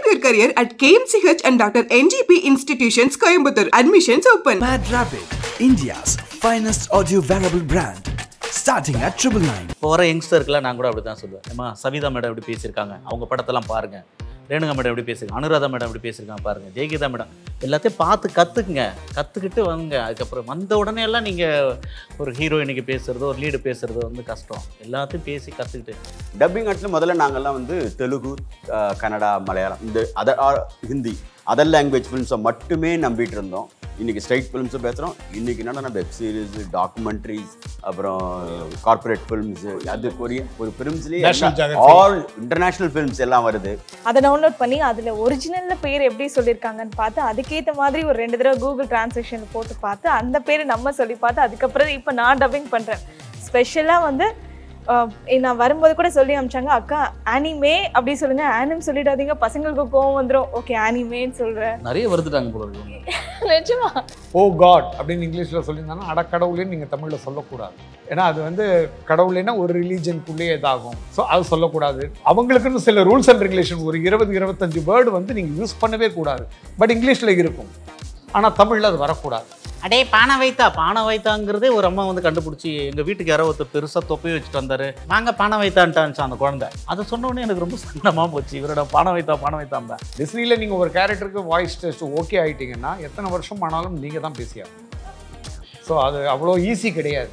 your career at KMCH and Dr. NGP Institutions, Coimbatore. Admissions open. Mad Rapid, India's finest audio wearable brand. Starting at 999. போகிற யங்ஸ்டருக்குலாம் நான் கூட அப்படி தான் சொல்லுவேன். ஏமா சவிதா மேடம் எப்படி பேசியிருக்காங்க, அவங்க படத்தெல்லாம் பாருங்கள். ரேணுகா மேடம் எப்படி பேசியிருக்காங்க, அனுராதா மேடம் எப்படி பேசியிருக்காங்க பாருங்கள். ஜெயகீதா மேடம் எல்லாத்தையும் பார்த்து கற்றுக்குங்க, கற்றுக்கிட்டு வாங்க. அதுக்கப்புறம் வந்த உடனே எல்லாம் நீங்கள் ஒரு ஹீரோயினுக்கு பேசுகிறதோ ஒரு லீடு பேசுகிறதோ வந்து கஷ்டம். எல்லாத்தையும் பேசி கற்றுக்கிட்டு டப்பிங் ஆர்ட்ஸில் முதல்ல நாங்கள்லாம் வந்து தெலுங்கு, கன்னடா, மலையாளம், இந்த ஹிந்தி அதர் லாங்குவேஜ் ஃபிலிம்ஸை மட்டுமே நம்பிட்டு இருந்தோம். இன்றைக்கி ஸ்ட்ரைட் ஃபிலிம்ஸை பேசுகிறோம். இன்றைக்கி என்னென்னா வெப் சீரிஸ், டாக்குமெண்ட்ரிஸ், அப்புறம் கார்பரேட் ஃபிலிம்ஸு, அது ஒரு ஃபிலிம்ஸ்லேயே ஆல் இன்டர்நேஷ்னல் ஃபிலிம்ஸ் எல்லாம் வருது. அதை டவுன்லோட் பண்ணி அதில் ஒரிஜினலில் பேர் எப்படி சொல்லியிருக்காங்கன்னு பார்த்து அதுக்கேற்ற மாதிரி ஒரு 2 தடவை கூகுள் டிரான்ஸ்லேஷன் போட்டு பார்த்து அந்த பேர் நம்ம சொல்லி பார்த்து அதுக்கப்புறம் இப்போ நான் டப்பிங் பண்ணுறேன். ஸ்பெஷலாக வந்து நான் வரும்போது கூட சொல்லி அமிச்சாங்க, அக்கா ஆனிமே அப்படி சொல்லுங்க, ஆனிம் சொல்லிடாதீங்க பசங்களுக்கு கோவம் வந்துடும். ஓகே ஆனிமேன்னு சொல்கிறேன். நிறைய வருதுட்டாங்க போல இருக்கு. நிஜமா ஓ காட் அப்படின்னு இங்கிலீஷில் சொல்லியிருந்தாங்கன்னா அடக்கடவுளேன்னு நீங்கள் தமிழில் சொல்லக்கூடாது. ஏன்னா அது வந்து கடவுளேன்னா ஒரு ரிலீஜனுக்குள்ளேயே இதாகும். ஸோ அது சொல்லக்கூடாது. அவங்களுக்குன்னு சில ரூல்ஸ் அண்ட் ரெகுலேஷன் ஒரு 20-25 வேர்டு வந்து நீங்கள் யூஸ் பண்ணவே கூடாது. பட் இங்கிலீஷில் இருக்கும், ஆனால் தமிழில் அது வரக்கூடாது. அடே பானை வைத்தாங்கிறதே ஒரு அம்மா வந்து கண்டுபிடிச்சி எங்கள் வீட்டுக்கு யாரோ ஒருத்தர் பெருசாக தொப்பையை வச்சுட்டு வந்தார். நாங்கள் பானை வைத்தான்ட்டான்ச்சு அந்த குழந்தை. அதை சொன்னோடனே எனக்கு ரொம்ப சங்கடமாக போச்சு. இவரோட பானை வைத்தான். டிஸ்னியில் நீங்கள் ஒரு கேரக்டருக்கு வாய்ஸ் டெஸ்ட் ஓகே ஆகிட்டீங்கன்னா எத்தனை வருஷம் ஆனாலும் நீங்கள் தான் பேசியாகும். ஸோ அது அவ்வளோ ஈஸி கிடையாது.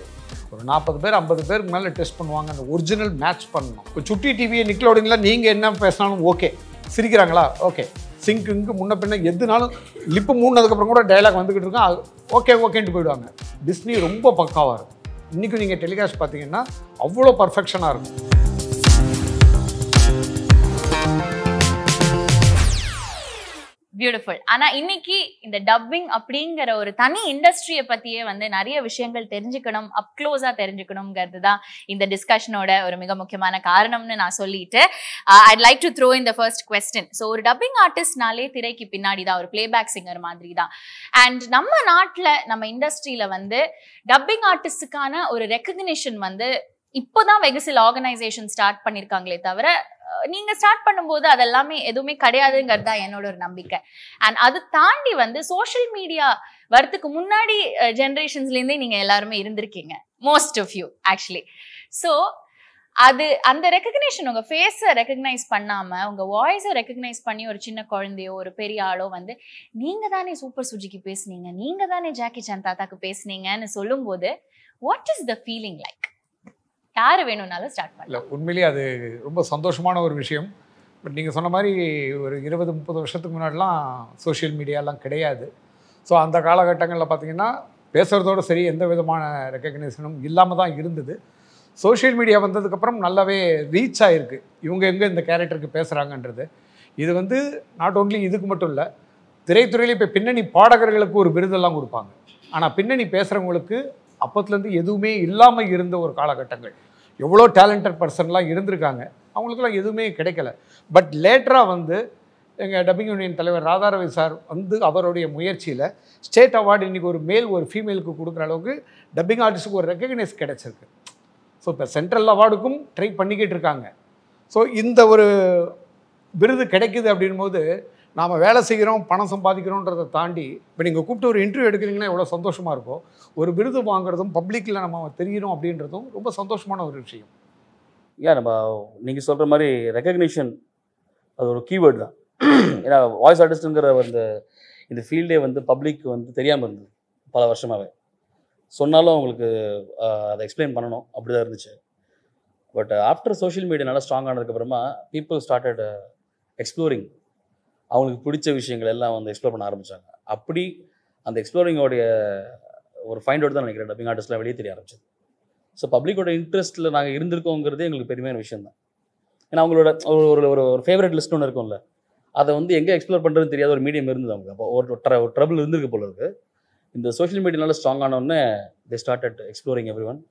ஒரு 40 பேர் 50 பேருக்கு மேலே டெஸ்ட் பண்ணுவாங்க. அந்த ஒரிஜினல் மேட்ச் பண்ணணும். இப்போ சுட்டி டிவியை நிக்கலோடிங்கில் நீங்கள் என்ன பேசினாலும் ஓகே, சிரிக்கிறாங்களா ஓகே, சிங்க்கு முன்ன பின்ன எதுனாலும் லிப்பு மூணதுக்கப்புறம் கூட டைலாக் வந்துக்கிட்டு இருக்கோம், ஓகேன்ட்டு போயிடுவாங்க. டிஸ்னி ரொம்ப பக்காவாக இருக்கும். இன்றைக்கும் நீங்கள் டெலிகாஸ்ட் பார்த்தீங்கன்னா அவ்வளோ பர்ஃபெக்ஷனாக இருக்கும். பியூட்டிஃபுல். ஆனா இன்னைக்கு இந்த டப்பிங் அப்படிங்கிற ஒரு தனி இண்டஸ்ட்ரியை பத்தியே வந்து நிறைய விஷயங்கள் தெரிஞ்சுக்கணும், அப்க்ளோஸா தெரிஞ்சுக்கணுங்கிறது தான் இந்த டிஸ்கஷனோட ஒரு மிக முக்கியமான காரணம்னு நான் சொல்லிட்டு I'd like to throw in the first question. So ஒரு டப்பிங் ஆர்டிஸ்ட்னாலே திரைக்கு பின்னாடி தான் ஒரு பிளேபேக் சிங்கர் மாதிரி தான். அண்ட் நம்ம நாட்டில் நம்ம இண்டஸ்ட்ரியில வந்து டப்பிங் ஆர்டிஸ்டுக்கான ஒரு ரெக்கக்னிஷன் வந்து இப்போதான் வெகு சில ஆர்கனைசேஷன் ஸ்டார்ட் பண்ணியிருக்காங்களே தவிர நீங்க ஸ்டார்ட் பண்ணும்போது அதெல்லாமே எதுவுமே கிடையாதுங்கிறது தான் என்னோட ஒரு நம்பிக்கை. அண்ட் அது தாண்டி வந்து சோஷியல் மீடியா வரத்துக்கு முன்னாடி ஜென்ரேஷன்ஸ்லேருந்தே நீங்க எல்லாருமே இருந்திருக்கீங்க, most of you actually. So அது அந்த ரெக்கக்னேஷன் உங்க ஃபேஸை ரெக்கக்னைஸ் பண்ணாம உங்க வாய்ஸை ரெக்கக்னைஸ் பண்ணி ஒரு சின்ன குழந்தையோ ஒரு பெரிய ஆளோ வந்து நீங்க தானே சூப்பர் சுஜிக்கு பேசுனீங்க, நீங்க தானே ஜாக்கி சான் தாத்தாக்கு பேசுனீங்கன்னு சொல்லும் போது what is the feeling like? யார் வேணும்னாலும் ஸ்டார்ட் பண்ணலாம். உண்மையிலேயே அது ரொம்ப சந்தோஷமான ஒரு விஷயம். பட் நீங்கள் சொன்ன மாதிரி ஒரு 20-30 வருஷத்துக்கு முன்னாடிலாம் சோஷியல் மீடியாலாம் கிடையாது. ஸோ அந்த காலகட்டங்களில் பார்த்திங்கன்னா பேசுகிறதோடு சரி எந்த விதமான ரெக்கக்னேஷனும் இல்லாமல் தான் இருந்தது. சோஷியல் மீடியா வந்ததுக்கப்புறம் நல்லாவே ரீச் ஆகிருக்கு இவங்க எங்கே இந்த கேரக்டருக்கு பேசுகிறாங்கன்றது. இது வந்து நாட் ஓன்லி இதுக்கு மட்டும் இல்லை, திரைத்துறையில் இப்போ பின்னணி பாடகர்களுக்கு ஒரு விருதெல்லாம் கொடுப்பாங்க. ஆனால் பின்னணி பேசுகிறவங்களுக்கு அப்பத்துலேருந்து எதுவுமே இல்லாமல் இருந்த ஒரு காலகட்டங்கள். எவ்வளோ டேலண்டட் பர்சன்லாம் இருந்திருக்காங்க, அவங்களுக்குலாம் எதுவுமே கிடைக்கல. பட் லேட்டராக வந்து எங்கள் டப்பிங் யூனியன் தலைவர் ராதாரவி சார் வந்து அவருடைய முயற்சியில் ஸ்டேட் அவார்டு இன்றைக்கி ஒரு மேல் ஒரு ஃபீமேலுக்கு கொடுக்குற அளவுக்கு டப்பிங் ஆர்டிஸ்ட்டுக்கு ஒரு ரெக்கக்னைஸ் கிடைச்சிருக்கு. ஸோ இப்போ சென்ட்ரல் அவார்டுக்கும் ட்ரை பண்ணிக்கிட்டு இருக்காங்க. ஸோ இந்த ஒரு விருது கிடைக்குது அப்படின்போது நாம் வேலை செய்கிறோம், பணம் சம்பாதிக்கிறோன்றதை தாண்டி இப்போ நீங்கள் கூப்பிட்டு ஒரு இன்டர்வியூ எடுக்கிறீங்கன்னா எவ்வளோ சந்தோஷமாக இருக்கும். ஒரு விருது வாங்குறதும் பப்ளிக்கில் நம்ம தெரியணும் அப்படின்றதும் ரொம்ப சந்தோஷமான ஒரு விஷயம். ஏன் நம்ம நீங்கள் சொல்கிற மாதிரி ரெக்கக்னிஷன் அது ஒரு கீவேர்டு தான். ஏன்னா வாய்ஸ் ஆர்டிஸ்ட்டுங்கிற இந்த ஃபீல்டே வந்து பப்ளிக் வந்து தெரியாமல் இருந்தது பல வருஷமாகவே. சொன்னாலும் அவங்களுக்கு அதை எக்ஸ்பிளைன் பண்ணணும், அப்படி தான் இருந்துச்சு. பட் ஆஃப்டர் சோஷியல் மீடியா நல்லா ஸ்ட்ராங் ஆனதுக்கப்புறமா பீப்புள் ஸ்டார்டட் எக்ஸ்ப்ளோரிங். அவங்களுக்கு பிடிச்ச விஷயங்கள் எல்லாம் வந்து எக்ஸ்ப்ளோர் பண்ண ஆரம்பித்தாங்க. அப்படி அந்த எக்ஸ்ப்ளோரிங்கோடைய ஒரு ஃபைண்ட் அவுட் தான் நினைக்கிறேன் டப்பிங் ஆர்டிஸ்ட்லாம் வெளியே தெரிய ஆரம்பிச்சது. ஸோ பப்ளிக்கோட இன்ட்ரெஸ்ட்டில் நாங்கள் இருந்திருக்கோங்கிறதே எங்களுக்கு பெருமையான விஷயம் தான். ஏன்னா அவங்களோட ஒரு ஃபேவரட் லிஸ்ட் ஒன்று இருக்கும்ல, அதை வந்து எங்கே எக்ஸ்ப்ளோர் பண்ணுறதுன்னு தெரியாத ஒரு மீடியம் இருந்தது அவங்க. அப்போ ஒரு ட்ரபிள் இருந்திருக்கு போல இருக்குது. இந்த சோஷியல் மீடியானால ஸ்ட்ராங் ஆனோடனே they started exploring every one.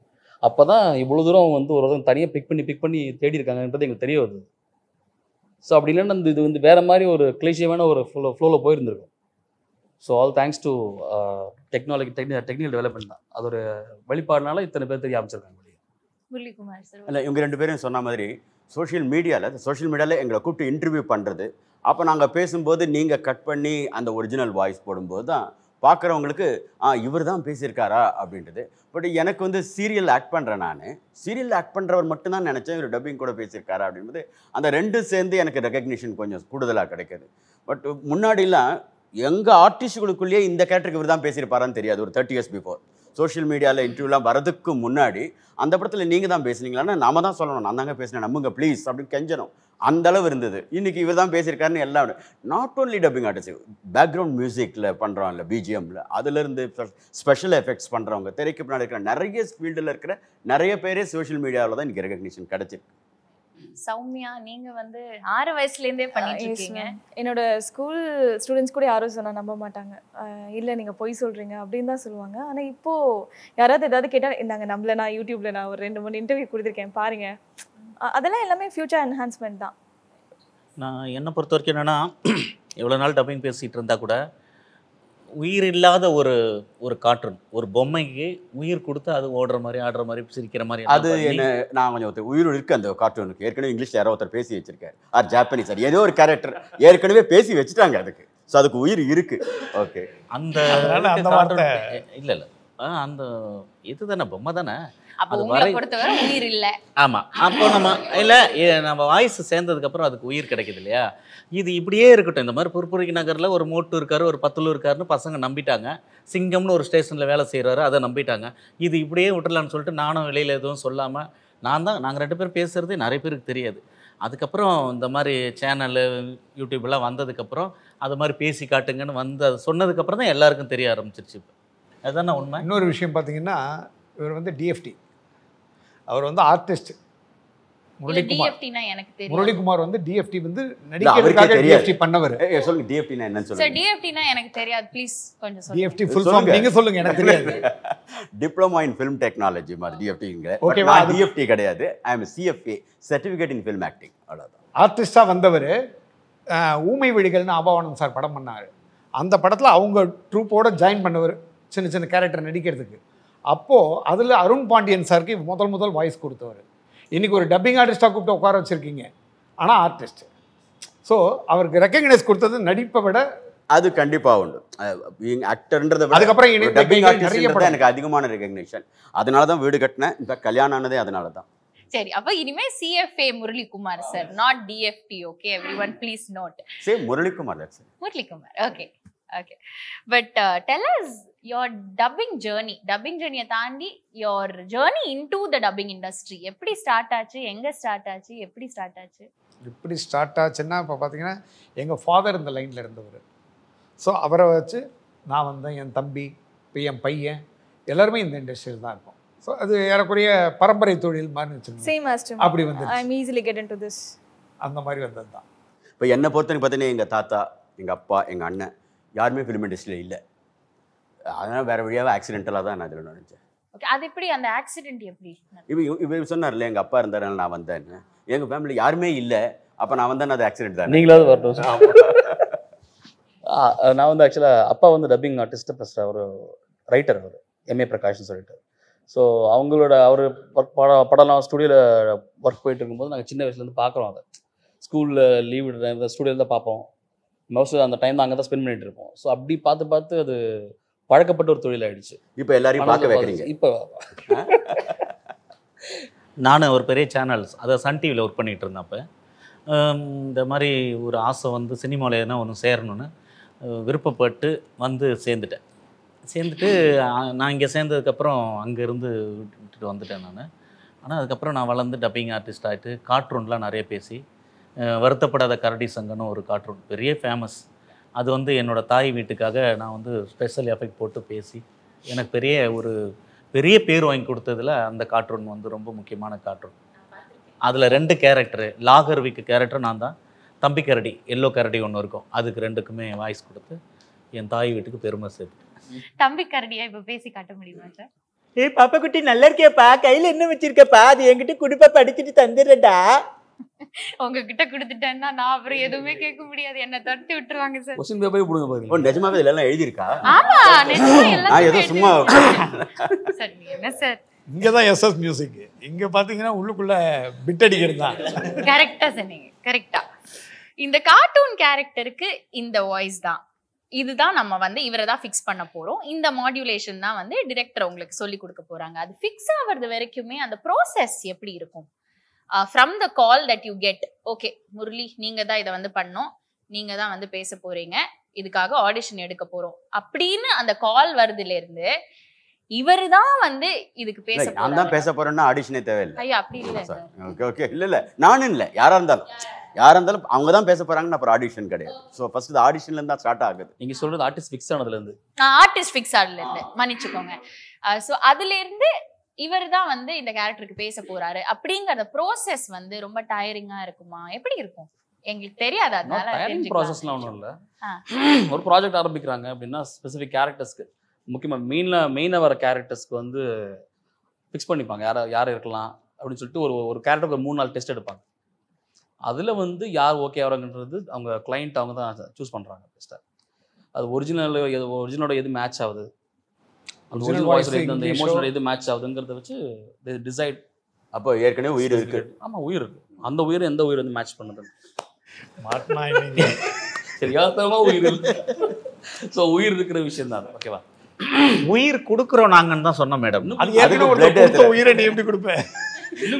அப்போ தான் இவ்வளோ தூரம் வந்து ஒரு தனியாக பிக் பண்ணி தேடி இருக்காங்கன்றது எங்களுக்கு தெரிய வருது. ஸோ அப்படி இல்லைன்னா இது வந்து வேறு மாதிரி ஒரு கிளீஷியமான ஒரு ஃப்ளோவில் போயிருந்திருக்கும். So all thanks to technical development தான். அது ஒரு வெளிப்பாடுனால இத்தனை பேர் தெரிய ஆரம்பிச்சிருக்காங்க. இல்லை இவங்க 2 பேரும் சொன்ன மாதிரி சோஷியல் மீடியாவில் எங்களை கூப்பிட்டு இன்டர்வியூ பண்ணுறது, அப்போ நாங்கள் பேசும்போது நீங்கள் கட் பண்ணி அந்த ஒரிஜினல் வாய்ஸ் போடும்போது தான் பார்க்குறவங்களுக்கு இவர் தான் பேசியிருக்காரா அப்படின்றது. பட் எனக்கு வந்து சீரியல் ஆக்ட் பண்ணுறேன், நான் சீரியல் ஆக்ட் பண்ணுறவர் மட்டும்தான் நினச்சேன் இவர் டப்பிங் கூட பேசியிருக்காரா அப்படின்றது. அந்த ரெண்டும் சேர்ந்து எனக்கு ரெகக்னிஷன் கொஞ்சம் கூடுதலாக கிடைக்கிது. பட் முன்னாடிலாம் எங்கள் ஆர்டிஸ்டுகளுக்குள்ளேயே இந்த கேரக்டருக்கு இவர் தான் பேசியிருப்பாரான்னு தெரியாது. ஒரு 30 இயர்ஸ் பிஃபோர் சோஷியல் மீடியாவில் இன்டர்வியூலாம் வரதுக்கு முன்னாடி அந்த படத்தில் நீங்கள் தான் பேசுனீங்களான்னா நாம தான் சொல்லணும், நான் தாங்க பேசினேன் நம்புங்க ப்ளீஸ் அப்படின்னு கெஞ்சணும். அந்த அளவு இருந்தது. இன்றைக்கி இவர் தான் பேசியிருக்காருன்னு எல்லாம். Not only dubbing artist, background மியூசிக்கில் பண்ணுறோம் இல்லை பிஜிஎம்மில், அதுலேருந்து ஸ்பெஷல் எஃபெக்ட்ஸ் பண்ணுறவங்க, திரைக்கு பின்னாடி இருக்கிற நிறைய ஃபீல்டில் இருக்கிற நிறைய பேரே சோஷியல் மீடியாவில் தான் இன்றைக்கி ரெகக்னிஷன் கிடச்சிருக்கு. சௌமியா, நீங்க வந்து 6 வயசுலேருந்தே பண்ணிட்டு இருக்கீங்க. என்னோட ஸ்கூல் ஸ்டூடெண்ட்ஸ் கூட யாரும் சொன்னா நம்ப மாட்டாங்க. இல்லை நீங்கள் பொய் சொல்கிறீங்க அப்படின்னு தான் சொல்லுவாங்க. ஆனால் இப்போது யாராவது ஏதாவது கேட்டால் இந்தாங்க நம்மள நான் யூடியூப்பில் நான் ஒரு 2-3 இன்டர்வியூ கொடுத்துருக்கேன் பாருங்க. அதெல்லாம் எல்லாமே ஃபியூச்சர் என்ஹான்ஸ்மெண்ட் தான். நான் என்னை பொறுத்த வரைக்கும் என்னென்னா, எவ்வளோ நாள் டப்பிங் பேசிகிட்டு இருந்தால் கூட உயிர் இல்லாத ஒரு கார்ட்டூன், ஒரு பொம்மைக்கு உயிர் கொடுத்து அது ஓடுற மாதிரி ஆடுற மாதிரி சிரிக்கிற மாதிரி, அது என்ன நான் கொஞ்சம் உயிர் இருக்கு அந்த கார்ட்டூனுக்கு. ஏற்கனவே இங்கிலீஷில் யாரோ ஒருத்தர் பேசி வச்சிருக்காரு, ஜாப்பனீஸ் சார் ஏதோ ஒரு கேரக்டர் ஏற்கனவே பேசி வச்சுட்டாங்க அதுக்கு. ஸோ அதுக்கு உயிர் இருக்கு. ஓகே, அந்த இல்லை இல்லை அந்த இது தானே, பொம்மை தானே. அப்போ உங்களை பொறுத்தவரை உயிர் இல்லை. ஆமாம், அப்போ நம்ம வாய்ஸ் சேர்ந்ததுக்கப்புறம் அதுக்கு உயிர் கிடைக்குது இல்லையா. இது இப்படியே இருக்கட்டும். இந்த மாதிரி புர்புரிக்கு நகரில் ஒரு மோட்டு இருக்காரு, ஒரு பத்துலு இருக்காருன்னு பசங்க நம்பிட்டாங்க. சிங்கம்னு ஒரு ஸ்டேஷனில் வேலை செய்கிறாரு, அதை நம்பிட்டாங்க. இது இப்படியே விட்டுலான்னு சொல்லிட்டு நானும் வெளியில் எதுவும் சொல்லாமல் நாங்கள் 2 பேரும் பேசுகிறது நிறைய பேருக்கு தெரியாது. அதுக்கப்புறம் இந்த மாதிரி சேனலு யூடியூப்லாம் வந்ததுக்கப்புறம் அது மாதிரி பேசி காட்டுங்கன்னு வந்து அது சொன்னதுக்கப்புறம் தான் எல்லாருக்கும் தெரிய ஆரம்பிச்சிருச்சு. இப்போ அதுதானே உண்மை. இன்னொரு விஷயம் பார்த்தீங்கன்னா, இவர் வந்து டிஎஃப்டி, அவர் வந்து ஆர்டிஸ்ட். முரளிகுமார் வந்து டிஎஃப்டி வந்து நடிக்கிறதுக்காக டிஎஃப்டி பண்ணவர். சொல்லுங்க டிஎஃப்டினா என்னன்னு சொல்லுங்க. சார் டிஎஃப்டினா எனக்கு தெரியாது, ப்ளீஸ் கொஞ்சம் சொல்லுங்க. டிஎஃப்டி ஃபுல் ஃபார்ம் நீங்க சொல்லுங்க, எனக்கு தெரியாது. டிப்ளமா இன் ஃபிலிம் டெக்னாலஜி மாதிரி டிஎஃப்டிங்க. ஓகேவா, டிஎஃப்டி கிடையாது. I am CFA, certificate in film acting. அவ்வளவுதான். ஆர்டிஸ்டா வந்தவர் ஊமை விழிகள்னு அபாவானந்த் சார் படம் பண்ணாரு. அந்த படத்தில் அவங்க ட்ரூப்போட ஜாயின் பண்ணவர் சின்ன சின்ன கேரக்டர் நடிக்கிறதுக்கு. அப்போது அதில் அருண் பாண்டியன் சாருக்கு முதல் வாய்ஸ் கொடுத்தவர். இன்றைக்கி ஒரு டப்பிங் ஆர்டிஸ்டாக கூப்பிட்டு உட்கார வச்சுருக்கீங்க, ஆனால் ஆர்டிஸ்ட். ஸோ அவருக்கு ரெக்கக்னைஸ் கொடுத்தது நடிப்பை விட அது கண்டிப்பாக உண்டு. ஆக்டர்ன்றதை அதுக்கப்புறம் எனக்கு அதிகமான ரெகக்னேஷன். அதனால தான் வீடு கட்டினேன். இப்போ கல்யாணம் ஆனதே அதனால தான். சரி, அப்ப இனிமே CFA Muralikumar sir, not DFT. Okay everyone please note. Say Muralikumar, that's it. Muralikumar. Okay okay. But tell us your dubbing journey தாண்டி your journey into the dubbing industry எப்படி ஸ்டார்ட் ஆச்சு, எங்க ஸ்டார்ட் ஆச்சு, எப்படி ஸ்டார்ட் ஆச்சு? எப்படி ஸ்டார்ட் ஆச்சுன்னா, இப்போ பார்த்தீங்கன்னா எங்கள் ஃபாதர் இந்த லைனில் இருந்தவர். ஸோ அவரை வச்சு நான் வந்தேன், என் தம்பி, இப்போ என் பையன் எல்லாருமே இந்த இண்டஸ்ட்ரியில் தான் இருக்கும். ஸோ அது ஏறக்குறைய பரம்பரை தொழில் மாதிரி வச்சுருந்தோம். அப்படி வந்து அந்த மாதிரி வந்தது தான். இப்போ என்னை பொறுத்தவரைக்கும் பார்த்தீங்கன்னா எங்கள் தாத்தா, எங்கள் அப்பா, எங்கள் அண்ணன் யாருமே ஃபிலிம் இண்டஸ்ட்ரியில் இல்லை. அதனால் வேறு வழியாக ஆக்சிடென்டலாக தான் நான் இதில் நினச்சேன். ஓகே, அது எப்படி அந்த ஆக்சிடென்ட் எப்படி? இவர் சொன்னார்ல எங்கள் அப்பா இருந்தாருனால நான் வந்தேன்னு. எங்கள் ஃபேமிலி யாருமே இல்லை, அப்போ நான் வந்தேன், அது ஆக்சிடென்ட் தான். நீங்களாவது வரணும். நான் வந்து ஆக்சுவலாக அப்பா வந்து டப்பிங் ஆர்டிஸ்ட்டு ப்ளஸ் ஒரு ரைட்டர், அவர் எம்ஏ பிரகாஷ்னு சொல்லிட்டு. ஸோ அவங்களோட அவர் படம்லாம் ஸ்டுடியோவில் ஒர்க் போயிட்டு இருக்கும்போது நாங்கள் சின்ன வயசுலேருந்து பார்க்குறோம். அதை ஸ்கூலில் லீவ் விடுற ஸ்டுடியோவில் தான் பார்ப்போம். மோஸ்ட்லி அந்த டைம் தான் அங்கே தான் ஸ்பெண்ட் பண்ணிட்டு இருப்போம். ஸோ அப்படி பார்த்து அது பழக்கப்பட்ட ஒரு தொழில் ஆயிடுச்சு. இப்போ எல்லாரையும் பார்க்க வைக்கிறீங்க. இப்போ நான் ஒரு பெரிய சேனல்ஸ், அதாவது சன் டிவியில் ஒர்க் பண்ணிகிட்டு இருந்தேன். அப்போ இந்த மாதிரி ஒரு ஆசை வந்து சினிமாவில் எதுனா ஒன்று சேரணும்னு விருப்பப்பட்டு வந்து சேர்ந்துட்டு நான் இங்கே சேர்ந்ததுக்கப்புறம் அங்கேருந்து விட்டுட்டு வந்துட்டேன் நான். ஆனால் அதுக்கப்புறம் நான் வளர்ந்து டப்பிங் ஆர்டிஸ்ட் ஆகிட்டு கார்ட்டூன்லாம் நிறைய பேசி, வருத்தப்படாத கரடி சங்கன்னு ஒரு கார்ட்டூன் பெரிய ஃபேமஸ். அது வந்து என்னோடய தாய் வீட்டுக்காக நான் வந்து ஸ்பெஷல் எஃபெக்ட் போட்டு பேசி எனக்கு பெரிய பேர் வாங்கி கொடுத்ததில் அந்த கார்ட்டூன் வந்து ரொம்ப முக்கியமான கார்ட்டூன். அதில் 2 கேரக்டரு, லாகர்விக்கு கேரக்டர் நான் தான், தம்பி கரடி எல்லோ கரடி ஒன்று இருக்கும், அதுக்கு 2க்குமே வாய்ஸ் கொடுத்து என் தாய் வீட்டுக்கு பெருமை சேர்த்து. தம்பி கரடியா இப்போ பேசி காட்ட முடியுமா சார்? ஏய் பாப்பா குட்டி நல்லா இருக்கியாப்பா, கையில் என்ன வச்சிருக்கப்பா, அது என்கிட்ட குடிப்பா, படிச்சுட்டு தந்துடுறடா. உங்ககிட்ட கொடுத்துட்டேன்னா நான் அப்புறம் எதுவுமே கேட்க முடியாது, என்ன தட்டி விட்டுருவாங்க சார். கொஸ்டின் பேப்பரே போடுங்க பாருங்க. ஓ நிஜமாவே இதெல்லாம் எழுதி இருக்கா? ஆமா நிஜமா எல்லாம். நான் ஏதோ சும்மா சார் என்ன சார், இங்க தான் எஸ்எஸ் மியூசிக், இங்க பாத்தீங்கன்னா உள்ளுக்குள்ள பிட் அடிக்கிறது தான். கரெக்டா சொன்னீங்க, கரெக்டா. இந்த கார்ட்டூன் கேரக்டருக்கு இந்த வாய்ஸ் தான், இதுதான் நம்ம வந்து இவரை தான் ஃபிக்ஸ் பண்ண போறோம், இந்த மாடுலேஷன் தான் வந்து டிரெக்டர் உங்களுக்கு சொல்லி கொடுக்க போறாங்க. அது ஃபிக்ஸ் ஆகிறது வரைக்குமே அந்த ப்ராசஸ் எப்படி இருக்கும்? From the call that you get, okay Murali நீங்க தான் இதை வந்து பண்ணோம், நீங்க தான் வந்து பேச போறீங்க, இதுக்காக ஆடிஷன் எடுக்க போறோம் அப்படின்னு அந்த கால் வருதுல இருந்து இவரு தான் வந்து இதுக்கு பேச போறாரு. நான் தான் பேச போறேன்னா ஆடிஷனே தேவையில்லை. ஐயா அப்படி இல்ல சார். ஓகே ஓகே இல்ல நானும் இல்லை, யாரா இருந்தாலும் அவங்க தான் பேச போறாங்கன்னு அப்புறம் ஆடிஷன் கிடையாது. ஸோ ஃபர்ஸ்ட் ஆடிஷன்ல இருந்தா ஸ்டார்ட் ஆகுது. நீங்க சொல்றது ஆர்டிஸ்ட் ஃபிக்ஸ் ஆனதுல இருந்து, ஆர்டிஸ்ட் ஃபிக்ஸ் ஆனதுல இருந்து மன்னிச்சுக்கோங்க. ஸோ அதுல இருந்து இவர் தான் வந்து இந்த கேரக்டருக்கு பேச போறாரு அப்படிங்கிற ப்ரோசஸ் வந்து ரொம்ப டயரிங்கா இருக்குமா, எப்படி இருக்கும் எங்களுக்கு தெரியாது. அதனால ப்ராசஸ்லாம் ஒன்றும் இல்லை. ஒரு ப்ராஜெக்ட் ஆரம்பிக்கிறாங்க அப்படின்னா ஸ்பெசிஃபிக் கேரக்டர்ஸ்க்கு, முக்கியமாக மெயினாக வர கேரக்டர்ஸ்க்கு வந்து ஃபிக்ஸ் பண்ணிப்பாங்க யார் இருக்கலாம் அப்படின்னு சொல்லிட்டு ஒரு கேரக்டருக்கு 3 நாள் டெஸ்ட் எடுப்பாங்க. அதில் வந்து யார் ஓகே ஆகிறாங்கன்றது அவங்க கிளைண்ட் அவங்க தான் சூஸ் பண்ணுறாங்க பெஸ்ட்டாக. அது ஒரிஜினலோட எது மேட்ச் ஆகுது, அந்த ஒரிஜினல் வாய்ஸில் எது அந்த எமோஷனல் எது மேட்ச் ஆகுதுங்கிறத வச்சு டிசைட். அப்போ ஏற்கனவே உயிர் இருக்கு. ஆமாம் உயிர் இருக்கு. அந்த உயிர் எந்த உயிர் வந்து மேட்ச் பண்ணுது தெரியாதமா உயிர் இருக்கு. ஸோ உயிர் இருக்கிற விஷயம் தான். ஓகேவா, உயிர் கொடுக்குறோம் நாங்கன்னு தான் சொன்னோம் மேடம். உயிரை நீ எப்படி கொடுப்பேன்?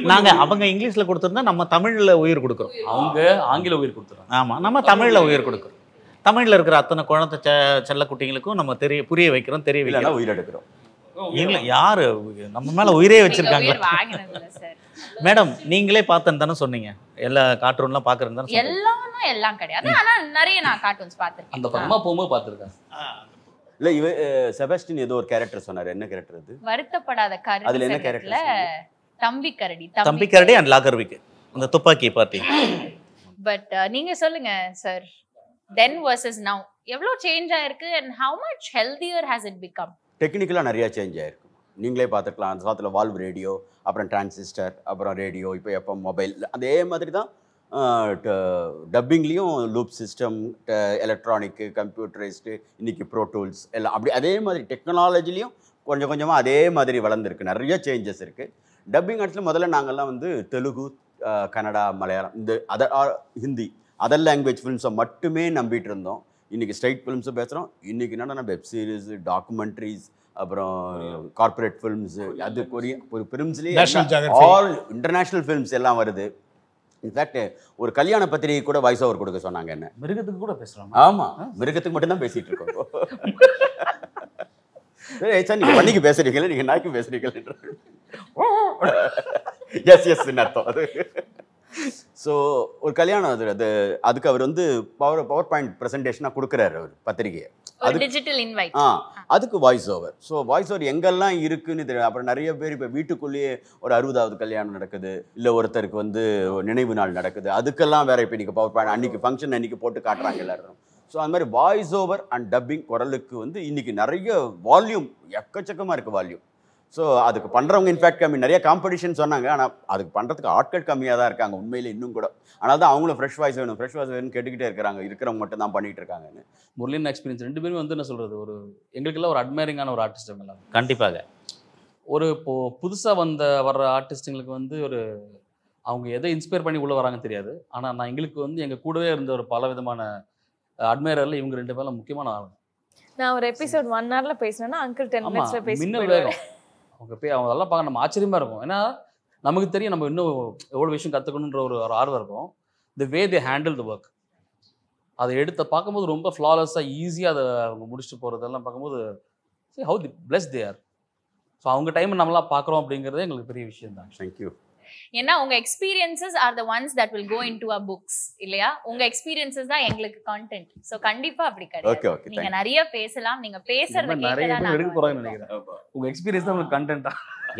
நாங்க அவங்க இங்கிலீஷ்ல கொடுத்துருந்தா நம்ம தமிழ்ல உயிர் கொடுக்குறோம், அவங்க ஆங்கில உயிர் கொடுத்துருவோம். ஆமா நம்ம தமிழ்ல உயிர் கொடுக்குறோம். தமிழ்ல இருக்கிற அத்தனை குழந்தை செல்ல குட்டிங்களுக்கும் நம்ம புரிய வைக்கிறோம், தெரிய வைக்கிறோம், உயிர் எடுக்கிறோம். இல்ல யாரு நம்ம மேல உயிரே வச்சிருக்காங்க மேடம்? நீங்களே பார்த்தேன்னு தானே சொன்னீங்க, எல்லா கார்ட்டூன்லாம் பாக்குறேன்னு தானே? எல்லாம் கிடையாது, ஆனா நிறைய நான் கார்ட்டூன்ஸ் பார்த்திருக்கேன். அந்த பக்கமா போகும்போது பார்த்திருக்கேன். இல்ல இவ செபஸ்டின் ஏதோ ஒரு கேரக்டர் சொன்னாரு, என்ன கேரக்டர் அது? வருத்தப்படாத கரடி. அதுல என்ன கேரக்டர்? தம்பி கரடி அண்ட் லாகர்விக், அந்த துப்பாக்கி பார்ட்டி. பட் நீங்க சொல்லுங்க சார், then versus now எவ்வளவு சேஞ்ச் ஆயிருக்கு and how much healthier has it become? டெக்னிக்கலாக நிறையா சேஞ்ச் ஆயிருக்கு. நீங்களே பார்த்துக்கலாம், அந்த காலத்தில் வால்வ் ரேடியோ, அப்புறம் டிரான்சிஸ்டர், அப்புறம் ரேடியோ, இப்போ எப்போ மொபைல், அதே மாதிரி தான் டப்பிங்லேயும் லூப் சிஸ்டம், எலக்ட்ரானிக்கு, கம்ப்யூட்டரைஸ்டு, இன்றைக்கி ப்ரோ டூல்ஸ் எல்லாம் அப்படி அதே மாதிரி டெக்னாலஜிலையும் கொஞ்சம் கொஞ்சமாக அதே மாதிரி வளர்ந்துருக்கு. நிறைய சேஞ்சஸ் இருக்குது. டப்பிங் ஆர்ட்ஸில் முதல்ல நாங்கள்லாம் வந்து தெலுங்கு, கன்னடா, மலையாளம், இந்த ஹிந்தி அதர் லாங்குவேஜ் ஃபிலிம்ஸை மட்டுமே நம்பிட்டு இருந்தோம். இன்றைக்கி ஸ்ட்ரைட் ஃபிலிம்ஸும் பேசுகிறோம். இன்றைக்கி என்னென்னா வெப் சீரிஸ், டாக்குமெண்ட்ரிஸ், அப்புறம் கார்பரேட் ஃபிலிம்ஸு, அது ஒரு ஃபிலிம்ஸ்லேயே ஆல் இன்டர்நேஷ்னல் ஃபிலிம்ஸ் எல்லாம் வருது. இன்ஃபேக்ட் ஒரு கல்யாண பத்திரிகை கூட வாய்ஸ் ஓவர் கொடுக்க சொன்னாங்க. என்ன மிருகத்துக்கு கூட பேசுகிறோம்? ஆமாம், மிருகத்துக்கு மட்டும்தான் பேசிகிட்டு இருக்கோம். சார் நீங்கள் பண்ணிக்கு பேசுறீங்களே, நீங்கள் நாய்க்கு பேசுறீங்களே, எஸ் அர்த்தம் அது. ஸோ ஒரு கல்யாணம் அதுக்கு அவர் வந்து பவர் பாயிண்ட் ப்ரெசன்டேஷனாக கொடுக்குறாரு அவர் பத்திரிகையை. Digital invite. அதுக்கு voice over. So voice over எங்கெல்லாம் இருக்குன்னு தெரியும். அப்புறம் நிறைய பேர் இப்போ வீட்டுக்குள்ளேயே ஒரு 60வது கல்யாணம் நடக்குது, இல்லை ஒருத்தருக்கு வந்து நினைவு நாள் நடக்குது, அதுக்கெல்லாம் வேற இப்போ இன்றைக்கி பவர் பாயிண்ட் அன்றைக்கி ஃபங்க்ஷன் அன்றைக்கி போட்டு காட்டுறாங்க எல்லாரும். ஸோ அந்த மாதிரி வாய்ஸ் ஓவர் அண்ட் டப்பிங் குரலுக்கு வந்து இன்றைக்கி நிறைய வால்யூம், எக்கச்சக்கமாக இருக்குது வால்யூம். ஸோ அதுக்கு பண்ணுறவங்க இன்ஃபேக்ட் கம்மி, நிறைய காம்படிஷன் சொன்னாங்க. ஆனால் அதுக்கு பண்ணுறதுக்கு ஆட்கள் கம்மியாக தான் இருக்காங்க உண்மையில் இன்னும் கூட. ஆனால் தான் அவங்களும் ஃப்ரெஷ் வாய்ஸ் வேணும்னு கேட்டுக்கிட்டே இருக்கிறாங்க. இருக்கிறவங்க மட்டும் தான் பண்ணிகிட்டு இருக்காங்கன்னு. முரளின் எக்ஸ்பீரியன்ஸ் 2 பேரும் வந்து என்ன சொல்கிறது, ஒரு எங்களுக்கெல்லாம் ஒரு அட்மைரிங்கான ஒரு ஆர்டிஸ்ட் எல்லாம். கண்டிப்பாக ஒரு இப்போது புதுசாக வர்ற ஆர்டிஸ்ட்டுங்களுக்கு வந்து ஒரு அவங்க எதை இன்ஸ்பயர் பண்ணி உள்ளே வராங்கன்னு தெரியாது. ஆனால் நான் எங்களுக்கு வந்து எங்கள் கூடவே இருந்த ஒரு பல விதமான அட்மைரரில் இவங்க 2 பேரும் முக்கியமான ஆள். நான் ஒரு எபிசோட் 1 hourல பேசினேன்னா அங்கிள் 10 minutesல பேசி வேகம் அவங்க அவங்க அதெல்லாம் பார்க்க நம்ம ஆச்சரியமாக இருக்கும். ஏன்னா நமக்கு தெரியும் நம்ம இன்னும் எவ்வளோ விஷயம் கற்றுக்கணுன்ற ஒரு ஆர்வம் இருக்கும். தி வே தே ஹேண்டில் த ஒர்க், அதை பார்க்கும்போது ரொம்ப ஃப்ளாலெஸ்ஸாக ஈஸியாக அதை அவங்க முடிச்சுட்டு போகிறதெல்லாம் பார்க்கும்போது how the plus they are. So அவங்க டைம் நம்மளாம் பார்க்குறோம் அப்படிங்கிறதே எங்களுக்கு பெரிய விஷயம் தான். தேங்க்யூ. ஏன்னா உங்க experiences are the ones that will go into a books இல்லையா? உங்க எக்ஸ்பீரியன்சஸ் தான் எங்களுக்கு கான்டென்ட். சோ கண்டிப்பா அப்படி கிடையாது. நீங்க நிறைய பேசலாம், நீங்க பேசுறத கேட்டா நான் எடுக்க போறேன்னு நினைக்கிறேன். உங்க எக்ஸ்பீரியன்ஸ் தான் உங்களுக்கு கான்டென்ட்டா.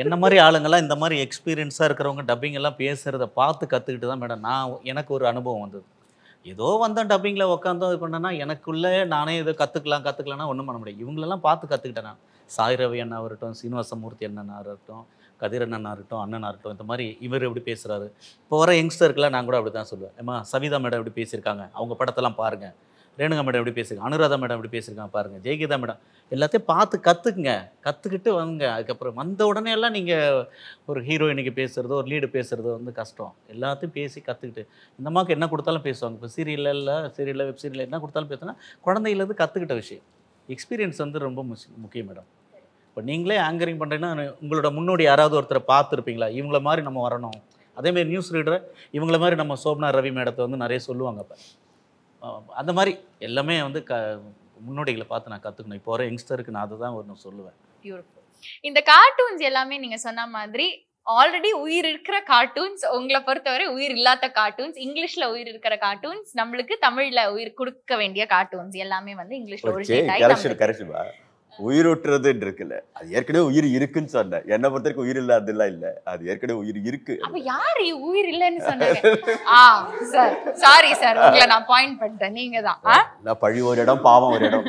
என்ன மாதிரி ஆளுங்கெல்லாம் இந்த மாதிரி எக்ஸ்பீரியன்ஸா இருக்கிறவங்க டப்பிங் எல்லாம் பேசுறத பார்த்து கத்துக்கிட்டு தான் மேடம் எனக்கு ஒரு அனுபவம் வந்தது. ஏதோ வந்தோம் டப்பிங்கில் உட்காந்தோம் இது பண்ணேன்னா எனக்குள்ளே நானே இதை கற்றுக்கலாம்னா ஒன்றும் பண்ண முடியாது. இவங்களெல்லாம் பார்த்து கற்றுக்கிட்டேன் நான். சாய் ரவி அண்ணா இருக்கட்டும், சீனிவாசமூர்த்தி அண்ணனா இருக்கட்டும், கதிர் அண்ணனா இருக்கட்டும், அண்ணனா இருக்கட்டும், இந்த மாதிரி இவர் எப்படி பேசுகிறாரு. இப்போ வர யங்ஸ்டருக்குலாம் நான் கூட அப்படி தான் சொல்லுவேன். ஏமா சவிதா மேடம் எப்படி பேசியிருக்காங்க, அவங்க படத்தெல்லாம் பாருங்கள், ரேணுகா மேடம் எப்படி பேசுங்க, அனுராதா மேடம் எப்படி பேசியிருக்காங்க பாருங்கள், ஜெயகீதா மேடம் எல்லாத்தையும் பார்த்து கற்றுக்குங்க, கற்றுக்கிட்டு வாங்க. அதுக்கப்புறம் வந்த உடனே எல்லாம் நீங்கள் ஒரு ஹீரோயினுக்கு பேசுகிறதோ ஒரு லீடு பேசுகிறதோ வந்து கஷ்டம். எல்லாத்தையும் பேசி கற்றுக்கிட்டு இந்த மாதிரி என்ன கொடுத்தாலும் பேசுவாங்க. இப்போ சீரியலில் வெப் சீரியலில் என்ன கொடுத்தாலும் பேசுனா குழந்தையிலேருந்து கற்றுக்கிட்ட விஷயம். எக்ஸ்பீரியன்ஸ் வந்து ரொம்ப முக்கியம் மேடம். இப்போ நீங்களே ஆங்கரிங் பண்ணுறீங்கன்னா உங்களோட முன்னோடி யாராவது ஒருத்தரை பார்த்துருப்பீங்களா, இவங்கள மாதிரி நம்ம வரணும். அதேமாதிரி நியூஸ் ரீடரை இவங்கள மாதிரி நம்ம சோப்னா ரவி மேடத்தை வந்து நிறைய சொல்லுவாங்க. அப்போ அந்த மாதிரி எல்லாமே வந்து முன்னோடிகளை பார்த்து நான் கற்றுக்கணும். இப்போ வர யங்ஸ்டருக்கு நான் அதை தான் ஒன்று சொல்லுவேன். பியூட்டிஃபுல். இந்த கார்ட்டூன்ஸ் எல்லாமே நீங்க சொன்ன மாதிரி ஆல்ரெடி உயிர் இருக்கிற கார்ட்டூன்ஸ், உங்களை பொறுத்தவரை உயிர் இல்லாத கார்ட்டூன்ஸ், இங்கிலீஷ்ல உயிர் இருக்கிற கார்ட்டூன்ஸ், நம்மளுக்கு தமிழ்ல உயிர் கொடுக்க வேண்டிய கார்ட்டூன்ஸ் எல்லாமே வந்து இங்கிலீஷ்ல ஒரிஜினேட் ஆகி உயிரூட்டுறது இருக்குல்ல, அது ஏற்கனவே உயிர் இருக்குன்னு சொன்னேன். என்ன பொறுத்த வரைக்கும் உயிர் இல்லாதெல்லாம் இல்ல, அது ஏற்கனவே உயிர் இருக்கு. அப்ப யாரு உயிர் இல்லைன்னு சொன்னாங்க? சார் சாரி சார், உங்களை நான் பாயிண்ட் பண்ணிட்டேன். நீங்க தான் நான் பழி ஒரு இடம் பாவம் ஒரு இடம்.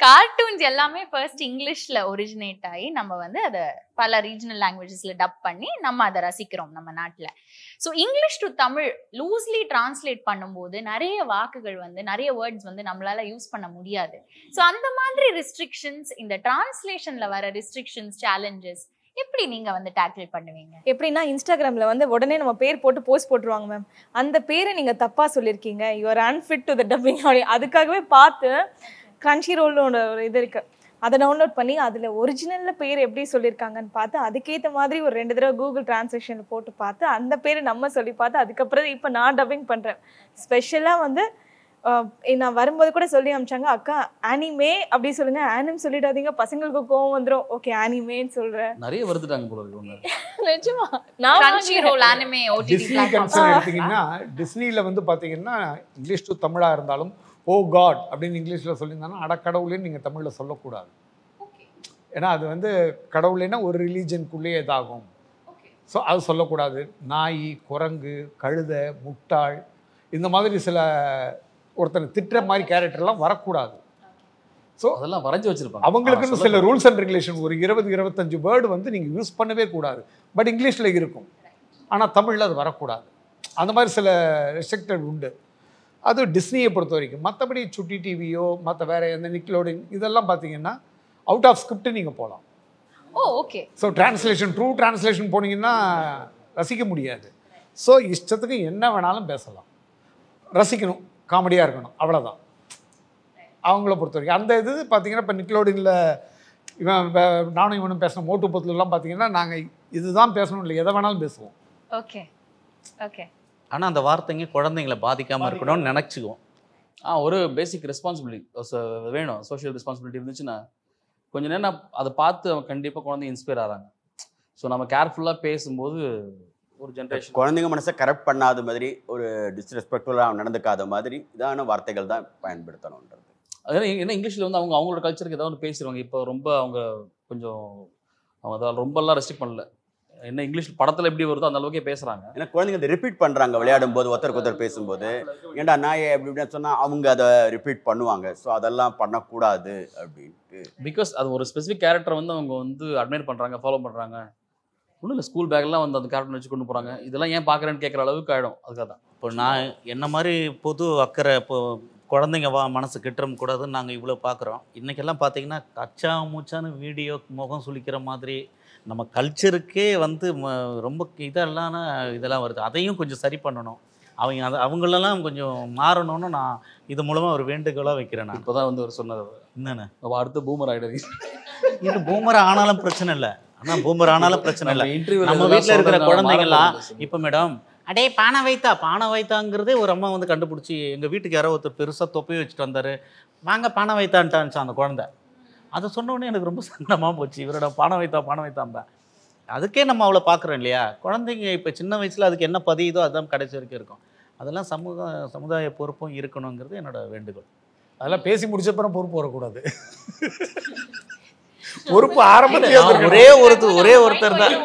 கார்ட்டூன்ஸ் எல்லாமே ஃபர்ஸ்ட் இங்கிலீஷ்ல ஒரிஜினேட் ஆகி நம்ம வந்து அதை பல ரீஜனல் லாங்குவேஜஸ்ல டப் பண்ணி நம்ம அதை ரசிக்கிறோம் நம்ம நாட்டில். So English to Tamil loosely translate பண்ணும்போது நிறைய வாக்குகள் வந்து நிறைய வேர்ட்ஸ் வந்து நம்மளால யூஸ் பண்ண முடியாது. ஸோ அந்த மாதிரி ரெஸ்ட்ரிக்ஷன்ஸ், இந்த டிரான்ஸ்லேஷன்ல வர ரெஸ்ட்ரிக்ஷன்ஸ், சேலஞ்சஸ் எப்படி நீங்க வந்து டேக்கிள் பண்ணுவீங்க? எப்படின்னா இன்ஸ்டாகிராமில் வந்து உடனே நம்ம பேர் போட்டு போஸ்ட் போட்டுருவாங்க மேம். அந்த பேரை நீங்கள் தப்பாக சொல்லியிருக்கீங்க, you're unfit to the dubbing. அதுக்காகவே பார்த்து கிரன்ச்சி ரோல்னு ஒரு இது இருக்குது, அதை டவுன்லோட் பண்ணி அதில் ஒரிஜினலில் பேர் எப்படி சொல்லியிருக்காங்கன்னு பார்த்து அதுக்கேற்ற மாதிரி ஒரு 2 தடவை கூகுள் டிரான்ஸ்லேஷனில் போட்டு பார்த்து அந்த பேர் நம்ம சொல்லி பார்த்து அதுக்கப்புறம் இப்போ நான் டப்பிங் பண்ணுறேன். ஸ்பெஷலாக வந்து நான் வரும்போது கூட சொல்லி அமிச்சாங்க, அக்கா ஆனிமே அப்படி சொல்லுங்க, ஆனிம் சொல்லிடாதீங்க பசங்களுக்கு கோவம் வந்துடும். ஓகே ஆனிமேன்னு சொல்றேன். நிறைய வருதுட்டாங்க போல இருக்கு. நிஜமா Crunchyroll anime OTT platform எடுத்தீங்கன்னா டிஸ்னியில் வந்து பார்த்தீங்கன்னா இங்கிலீஷ் டு தமிழாக இருந்தாலும் ஓ காட் அப்படின்னு இங்கிலீஷில் சொல்லியிருந்தாங்கன்னா அடக்கடவுளேன்னு நீங்கள் தமிழில் சொல்லக்கூடாது. ஏன்னா அது வந்து கடவுளேன்னா ஒரு ரிலீஜனுக்குள்ளேயே இதாகும். ஸோ அது சொல்லக்கூடாது. நாய், குரங்கு, கழுதை, முட்டாள் இந்த மாதிரி சில ஒருத்தனை திட்டுற மாதிரி கேரக்டர்லாம் வரக்கூடாது. ஸோ அதெல்லாம் வரைஞ்சி வச்சிருப்பாங்க. அவங்களுக்குன்னு சில ரூல்ஸ் அண்ட் ரெகுலேஷன், ஒரு 20-25 வேர்டு வந்து நீங்கள் யூஸ் பண்ணவே கூடாது. பட் இங்கிலீஷில் இருக்கும், ஆனால் தமிழில் அது வரக்கூடாது. அந்த மாதிரி சில ரெஸ்ட்ரிக்டட் உண்டு. அது டிஸ்னியை பொறுத்த வரைக்கும். மற்றபடி சுட்டி டிவியோ மற்ற வேறு எந்த நிக்லோடின் இதெல்லாம் பார்த்தீங்கன்னா அவுட் ஆஃப் ஸ்கிரிப்ட் நீங்கள் போகலாம். Okay. So translation, true translation போனீங்கன்னா ரசிக்க முடியாது. ஸோ இஷ்டத்துக்கு என்ன வேணாலும் பேசலாம், ரசிக்கணும், காமெடியாக இருக்கணும், அவ்வளோதான் அவங்கள பொறுத்த வரைக்கும். அந்த இது பார்த்தீங்கன்னா இப்போ நிக்லோடினில் இவன் நானும் இவனும் பேசணும், மோட்டு பத்துலாம் பார்த்தீங்கன்னா நாங்கள் இதுதான் பேசணும் இல்லை, எதை வேணாலும் பேசுவோம். Okay okay. ஆனால் அந்த வார்த்தைங்க குழந்தைங்களை பாதிக்காமல் இருக்கணும்னு நினச்சிக்குவோம். ஒரு பேசிக் ரெஸ்பான்சிபிலிட்டி வேணும். சோஷியல் ரெஸ்பான்சிபிலிட்டி இருந்துச்சுன்னா கொஞ்சம் நேரம் அதை பார்த்து அவன் கண்டிப்பாக குழந்தைங்க இன்ஸ்பயர் ஆகிறாங்க. ஸோ நம்ம கேர்ஃபுல்லாக பேசும்போது ஒரு ஜென்ரேஷன் குழந்தைங்க மனசை கரெக்ட் பண்ணாத மாதிரி, ஒரு டிஸ்ரெஸ்பெக்ட்ஃபுல்லாக நடந்துக்காத மாதிரி இதான வார்த்தைகள் தான் பயன்படுத்தணுன்றது. அதனால ஏன்னா இங்கிலீஷில் வந்து அவங்களோட கல்ச்சருக்கு ஏதாவது ஒன்று பேசிடுவாங்க. இப்போ ரொம்ப அவங்க கொஞ்சம் அவங்க அதை ரொம்பலாம் ரெஸ்ட்ரிக்ட் பண்ணல. என்ன இங்கிலீஷ் படத்தில் எப்படி வருதோ அந்த அளவுக்கே பேசுகிறாங்க. ஏன்னா குழந்தைங்க அதை ரிப்பீட் பண்ணுறாங்க விளையாடும் போது, ஒருத்தருக்கு ஒருத்தர் பேசும்போது. ஏன்டா நாயை அப்படி இப்படின்னு சொன்னால் அவங்க அதை ரிப்பீட் பண்ணுவாங்க. ஸோ அதெல்லாம் பண்ணக்கூடாது அப்படின்ட்டு. பிகாஸ் அது ஒரு ஸ்பெசிஃபிக் கேரக்டர் வந்து அவங்க வந்து அட்மையர் பண்ணுறாங்க, ஃபாலோ பண்ணுறாங்க. ஒன்றும் இல்லை, ஸ்கூல் பேக்லாம் வந்து அந்த கேரக்டர் வச்சு கொண்டு போகிறாங்க. இதெல்லாம் ஏன் பார்க்குறேன்னு கேட்குற அளவுக்கு ஆகிடும். அதுக்காக தான் இப்போ நான் என்ன மாதிரி பொது அக்கறை, இப்போ குழந்தைங்க மனசு கெட்டுறக்கூடாதுன்னு நாங்கள் இவ்வளோ பார்க்குறோம். இன்றைக்கெல்லாம் பார்த்தீங்கன்னா கச்சா மூச்சான வீடியோ, முகம் சுளிக்கிற மாதிரி நம்ம கல்ச்சருக்கே வந்து ரொம்ப இதெல்லாம் வருது. அதையும் கொஞ்சம் சரி பண்ணணும். அவங்களெல்லாம் கொஞ்சம் மாறணும்னு நான் இது மூலமாக ஒரு வேண்டுகோளாக வைக்கிறேன். நான் இப்போ தான் வந்து ஒரு சொன்னது என்னென்ன அடுத்த பூமர் ஆகிடுது. இது பூமர் ஆனாலும் பிரச்சனை இல்லை, ஆனால் பூமர் ஆனாலும் பிரச்சனை இல்லை. நம்ம வீட்டில் இருக்கிற குழந்தைங்கள்லாம் இப்போ மேடம் அடே பானை வைத்தாங்கிறதே ஒரு அம்மா வந்து கண்டுபிடிச்சி, எங்கள் வீட்டுக்கு யாரோ ஒருத்தர் பெருசாக தொப்பையை வச்சுட்டு வந்தார், வாங்க பானை வைத்தான்ட்டான்ச்சு அந்த குழந்தை. அதை சொன்னோடனே எனக்கு ரொம்ப சங்கடமாக போச்சு. இவரோட பானை வைத்தாம்பா. அதுக்கே நம்ம அவ்வளோ பார்க்குறோம் இல்லையா? குழந்தைங்க இப்போ சின்ன வயசில் அதுக்கு என்ன பதியுதோ அதுதான் கடைசி வரைக்கும் இருக்கும். அதெல்லாம் சமுதாய பொறுப்பும் இருக்கணுங்கிறது என்னோட வேண்டுகோள். அதெல்லாம் பேசி முடிச்சப்பறம் பொறுப்பு வரக்கூடாது. பொறுப்பு ஆரம்பத்திலே ஒரே ஒருத்தர் தான்,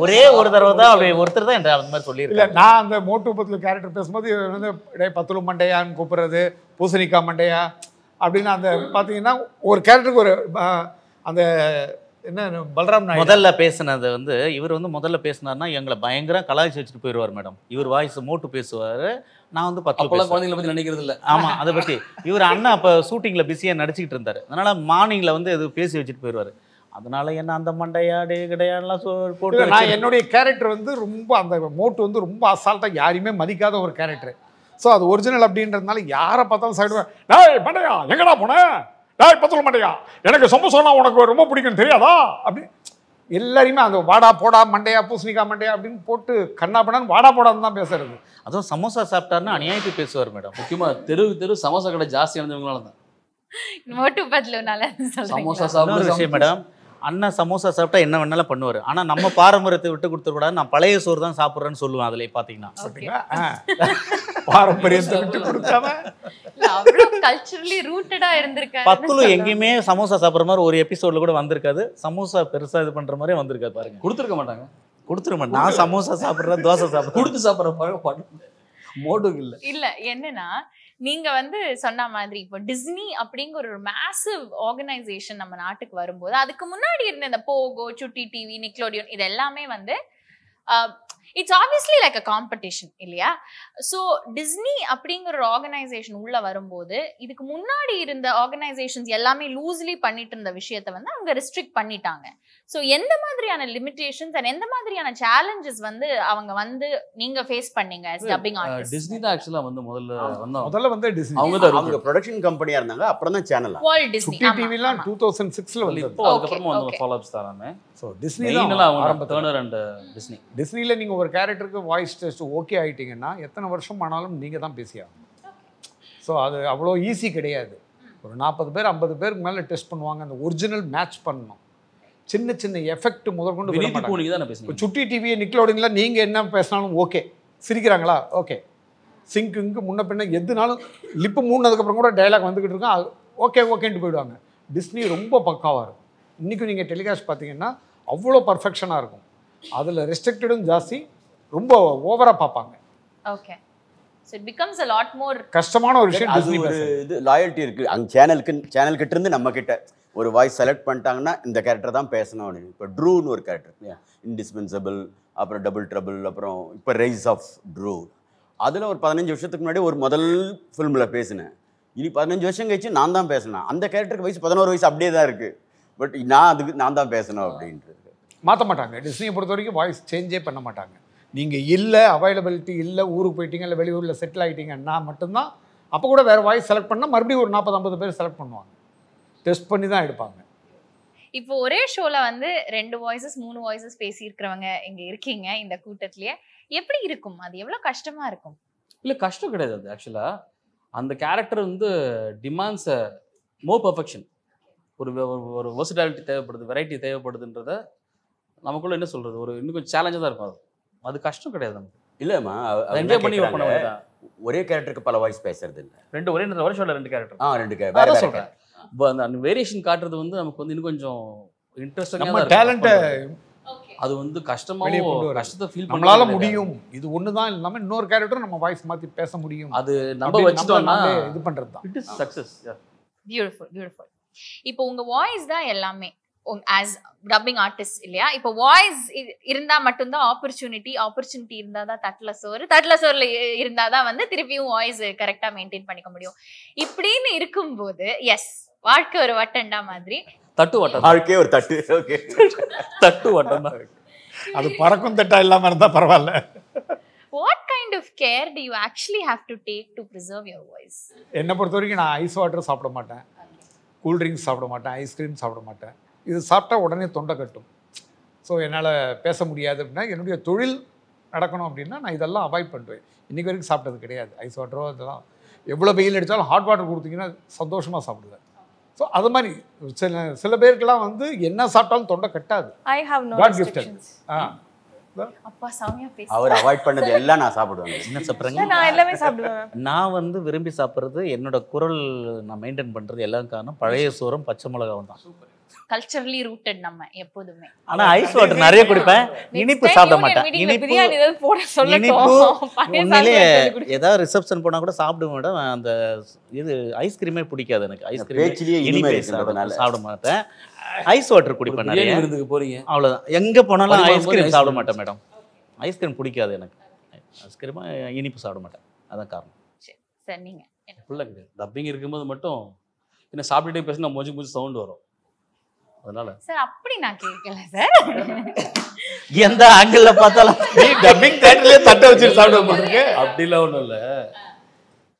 ஒரே ஒரு தடவை தான் அப்படி ஒருத்தர் தான் அந்த மாதிரி சொல்லியிருக்கேன். இல்லை, நான் அந்த மோட்டு பத்தில் கேரக்டர் பேசும்போது வந்து பத்துலு மண்டையான்னு கூப்பிட்றது, பூசணிக்காய் மண்டையா அப்படின்னு அந்த பார்த்தீங்கன்னா ஒரு கேரக்டருக்கு ஒரு அந்த என்ன பல்ராம் நாயுடு முதல்ல பேசுனது வந்து இவர் வந்து முதல்ல பேசினார்னா எங்களை பயங்கர கலாய்ச்சி வச்சுட்டு போயிடுவார் மேடம். இவர் வாய்ஸ் மோட்டு பேசுவார், நான் வந்து 10 அப்போல்லாம் குழந்தைங்களை பற்றி நினைக்கிறது இல்லை. ஆமாம், அதை பற்றி இவர் அண்ணா அப்போ ஷூட்டிங்கில் பிஸியாக நடிச்சிக்கிட்டு இருந்தார். அதனால் மார்னிங்கில் வந்து இது பேசி வச்சுட்டு போயிடுவார். அதனால என்ன அந்த மண்டையாடு கிடையாதுலாம் போட்டு நான் என்னுடைய கேரக்டர் வந்து ரொம்ப அந்த மோட்டு வந்து ரொம்ப அசால்ட்டாக யாரையுமே மதிக்காத ஒரு கேரக்டர். ஸோ அது ஒரிஜினல் அப்படின்றதுனால யாரை பார்த்தாலும் சாப்பிடுவேன். டேய் மண்டையா எங்கடா போனேன், டேய் பத்தல மண்டையா எனக்கு சமோசானா உனக்கு ரொம்ப பிடிக்கும் தெரியாதா அப்படி எல்லாரையுமே அந்த வாடா போடா மண்டையா பூசணிக்காய் மண்டையா அப்படின்னு போட்டு கண்ணா பண்ணான்னு வாடா போடான்னு தான் பேசுறது. அதுவும் சமோசா சாப்பிட்டாருன்னா அநியாயத்துக்கு பேசுவார் மேடம். முக்கியமாக தெரு சமோசா கடை ஜாஸ்தி அடைஞ்சவங்களால தான். மோட்டு பத்லுனால சமோசா இன்னொரு சாப்பிட்ற விஷயம் மேடம், அண்ணா சமோசா சாப்பிட்டா என்ன வேணாலும் பண்ணுவார். ஆனால் நம்ம பாரம்பரியத்தை விட்டு கொடுத்துக்கூடாது. நான் பழைய சோறு தான் சாப்பிட்றேன்னு சொல்லுவேன். அதில் பார்த்தீங்கன்னா பாரம்பரியத்தை விட்டு கொடுக்காம அவ்வளவு கல்ச்சரலி ரூட்டடா இருந்திருக்காரு. பத்துலு எங்கேயுமே சமோசா சாப்பிட்ற மாதிரி ஒரு எபிசோட்ல கூட வந்திருக்காது. சமோசா பெருசா இது பண்ற மாதிரி வந்திருக்காது பாருங்க. கொடுத்துருக்க மாட்டாங்க. கொடுத்துருக்க மாட்டேன். நான் சமோசா சாப்பிட்றேன், தோசை சாப்பிட்றேன், கொடுத்து சாப்பிட்ற பழக்கம் மோட்டுக்கு இல்லை. இல்ல என்னன்னா நீங்க வந்து சொன்ன மாதிரி இப்போ டிஸ்னி அப்படிங்கிற ஒரு மேசிவ் ஆர்கனைசேஷன் நம்ம நாட்டுக்கு வரும்போது அதுக்கு முன்னாடி இருந்த இந்த போகோ, சுட்டி டிவி, நிக்லோடியன் இது எல்லாமே வந்து it's obviously like a competition இல்லையா? ஸோ டிஸ்னி அப்படிங்கிற ஒரு ஆர்கனைசேஷன் உள்ள வரும்போது இதுக்கு முன்னாடி இருந்த ஆர்கனைசேஷன்ஸ் எல்லாமே லூஸ்லி பண்ணிட்டு இருந்த விஷயத்த வந்து அவங்க ரெஸ்ட்ரிக்ட் பண்ணிட்டாங்க. ஸோ எந்த மாதிரியான லிமிடேஷன்ஸ் அண்ட் எந்த மாதிரியான சேலஞ்சஸ் வந்து அவங்க வந்து நீங்க ஃபேஸ் பண்ணீங்க as dubbing artist? டிஸ்னி தான் ஆக்சுவலாக வந்து முதல்ல வந்து டிஸ்னி அவங்க ப்ரொடக்ஷன் கம்பெனியா இருந்தாங்க. அப்புறம் தான் சேனல் Walt Disney. சுட்டி டிவிலாம் 2006ல வந்து இப்போ அதுக்கப்புறமா வந்து ஃபாலோஅப்ஸ் தராமே. ஸோ டிஸ்னி மெயினெல்லாம் அவங்க டர்னர் அண்ட் டிஸ்னி. டிஸ்னியில் நீங்கள் ஒரு கேரக்டருக்கு வாய்ஸ் டெஸ்ட் ஓகே ஆகிட்டீங்கன்னா எத்தனை வருஷம் ஆனாலும் நீங்கள் தான் பேசியாகும். ஸோ அது அவ்வளோ ஈஸி கிடையாது. ஒரு 40 பேர் 50 பேருக்கு மேலே டெஸ்ட் பண்ணுவாங்க. அந்த ஒரிஜினல் மேட்ச் பண்ணணும். சின்ன சின்ன எஃபெக்ட் முதற்கொண்டு சுட்டி டிவி நிக்லோடியன்லாம் நீங்கள் என்ன பேசினாலும் ஓகே. சிரிக்கிறாங்களா ஓகே, சிங்க்கு முன்ன பின்ன எதுனாலும் லிப்பு மூணதுக்கப்புறம் கூட டைலாக் வந்துக்கிட்டு இருக்கோம் ஓகே ஓகேன்ட்டு போயிடுவாங்க. டிஸ்னி ரொம்ப பக்காவாக இருக்கும். இன்றைக்கும் நீங்கள் டெலிகாஸ்ட் பார்த்தீங்கன்னா அவ்வளோ பர்ஃபெக்ஷனாக இருக்கும். அதில் ரெஸ்ட்ரிக்டடும் ஜாஸ்தி, ரொம்ப ஓவராக பார்ப்பாங்க. Okay, so it becomes a lot more கஷ்டமான ஒரு விஷயம். அது ஒரு இது லாயல்ட்டி இருக்குது அங்கே சேனல் கிட்ட இருந்து நம்ம கிட்ட ஒரு வாய்ஸ் செலக்ட் பண்ணிட்டாங்கன்னா இந்த கேரக்டர் தான் பேசணும் அப்படின்னு. இப்போ ட்ரூன்னு ஒரு கேரக்டர், இன்டிஸ்பென்சபிள், அப்புறம் டபுள் ட்ரபிள், அப்புறம் இப்போ ரைஸ் ஆஃப் ட்ரூ, அதில் ஒரு 15 வருஷத்துக்கு முன்னாடி ஒரு முதல் ஃபில்மில் பேசினேன். இனி 15 வருஷம் கழிச்சு நான் தான் பேசினேன். அந்த கேரக்டருக்கு வயசு 11 வயசு அப்படியே தான் இருக்குது. பட் நான் தான் பேசணும் அப்படின்றது மாற்ற மாட்டாங்க. டிஸ்னியை பொறுத்த வரைக்கும் வாய்ஸ் சேஞ்சே பண்ண மாட்டாங்க. நீங்கள் இல்லை அவைலபிலிட்டி இல்லை, ஊருக்கு போயிட்டீங்க இல்லை வெளியூரில் செட்டில் ஆகிட்டீங்கன்னா மட்டும்தான் அப்போ கூட வேறு வாய்ஸ் செலக்ட் பண்ணால் மறுபடியும் ஒரு 40-50 பேர் செலக்ட் பண்ணுவாங்க. டெஸ்ட் பண்ணி தான் எடுப்பாங்க. இப்போ ஒரே ஷோல வந்து 2 வாய்ஸஸ் 3 வாய்ஸஸ் பேசியிருக்கிறவங்க இங்க இருக்கீங்க இந்த கூட்டத்திலேயே. எப்படி இருக்கும் அது? எவ்வளோ கஷ்டமா இருக்கும்? இல்லை கஷ்டம் கிடையாது. அது ஆக்சுவலாக அந்த கேரக்டர் வந்து டிமாண்ட்ஸ் மோர் பர்ஃபெக்ஷன். ஒரு வெர்சடாலிட்டி தேவைப்படுது, வெரைட்டி தேவைப்படுதுன்றத நமக்குள்ள என்ன சொல்கிறது, ஒரு இன்னும் கொஞ்சம் சேலஞ்சாக தான் இருக்கும். அது கஷ்டம் கிடையாது நமக்கு. இல்லைம்மா, என்ஜாய் பண்ணி ஒர்க் பண்ண வேண்டியதான். ஒரே கேரக்டருக்கு பல வாய்ஸ் பேசுறது இல்லை. ஒரே ஷோவில் 2 கேரக்டர். 2 கேரக்டர் சொல்கிறேன். அந்த வேரியேஷன் காட்டுறது வந்து நமக்கு வந்து இன்னும் கொஞ்சம் இன்ட்ரெஸ்டிங்காக டேலண்ட்டை அது வந்து கஷ்டமாகவும் கஷ்டத்தை ஃபீல் நம்மளால முடியும். இது ஒன்று தான் இல்லாமல் இன்னொரு கேரக்டரும் நம்ம வாய்ஸ் மாற்றி பேச முடியும். அது நம்ம வச்சுட்டோம்னா இது பண்ணுறது தான். It is success. Beautiful beautiful. இப்போ உங்கள் வாய்ஸ் தான் எல்லாமே ஆஸ் டப்பிங் ஆர்டிஸ்ட் இல்லையா? இப்போ வாய்ஸ் இருந்தால் மட்டும்தான் ஆப்பர்ச்சுனிட்டி இருந்தால் தான் தட்டில் சோறில் இருந்தால் தான் வந்து திருப்பியும் வாய்ஸ் கரெக்டாக மெயின்டைன் பண்ணிக்க முடியும். இப்படின்னு இருக்கும்போது எஸ், வாழ்க்கை ஒரு வட்டண்டா மாதிரி, தட்டு வட்டம், வாழ்க்கையே ஒரு தட்டு. ஓகே, தட்டு வட்டம் தான். அது பறக்கும் தட்டா இல்லாமல் இருந்தால் பரவாயில்ல. What kind of care do you actually have to take to preserve your voice? என்னை பொறுத்த வரைக்கும் நான் ஐஸ் வாட்டர் சாப்பிட மாட்டேன், கூல் ட்ரிங்க்ஸ் சாப்பிட மாட்டேன், ஐஸ்கிரீம் சாப்பிட மாட்டேன். இது சாப்பிட்டா உடனே தொண்டை கட்டும். ஸோ என்னால் பேச முடியாது அப்படின்னா, என்னுடைய தொழில் நடக்கணும் அப்படின்னா நான் இதெல்லாம் அவாய்ட் பண்ணுவேன். இன்றைக்கி வரைக்கும் சாப்பிட்டது கிடையாது. ஐஸ் வாட்டரோ இதெல்லாம் எவ்வளோ வெயில் அடித்தாலும் ஹாட் வாட்டர் கொடுத்தீங்கன்னா சந்தோஷமாக சாப்பிடுவேன். ஸோ அது மாதிரி சில பேருக்கெல்லாம் வந்து என்ன சாப்பிட்டாலும் தொண்டை கட்டாது. I have no God gifted. restrictions. அப்பா சாமியா பேச. அவர் அவாய்ட் பண்ணது எல்லாம் நான் சாப்பிடுவேன். என்ன சாப்பிட்றீங்க? நான் எல்லாமே சாப்பிடுவேன். நான் வந்து விரும்பி சாப்பிட்றது, என்னோட குரல் நான் மெயின்டைன் பண்ணுறது எல்லாம் காரணம் பழைய சோறும் பச்சை மிளகாவும் தான். கல்ச்சரலி ரூட்டட் நம்ம எப்போதுமே. ஆனா ஐஸ் வாட்டர் நிறைய குடிப்பேன், இனிப்பு சாப்பிட மாட்டேன். பிரியாணி ஏதாவது போட இனிப்பு சொல்லட்டும். உண்மையிலேயே ஏதாவது ரிசப்ஷன் போனா கூட சாப்பிடுவேன் மேடம். அந்த இது ஐஸ்கிரீமே பிடிக்காது எனக்கு. பேச்சிலேயே ஐஸ்கிரீம் இனிமை இனிப்பே இருக்கிறதுனால. சாப்பிட மாட்டேன். ஐஸ் வாட்டர் குடிப்பேன் நிறைய. பிரியாணி விருந்துக்கு போறீங்க, அவ்வளவுதான். எங்க போனாலும் பரிமாறும் போது ஐஸ்கிரீம் ice சாப்பிட cream. மாட்டேன் மேடம். ஐஸ்கிரீம் பிடிக்காது எனக்கு. ஐஸ்கிரீமா இனிப்பு சாப்பிட மாட்டேன், அதான் காரணம். சார் நீங்க ஃபுல்லாக கிடையாது. டப்பிங் இருக்கும்போது மட்டும் என்ன சாப்பிட்டுட்டே பேசினா மூச்சு சவுண்ட் வரும், அதனால. சார் அப்படி நான் கேட்கல சார். எந்த ஆங்கிள் பார்த்தாலும் டப்பிங் தேட்டர்லயே தட்டை வச்சுட்டு சாப்பிட போட்டுருக்கு. அப்படிலாம் ஒன்றும் இல்லை.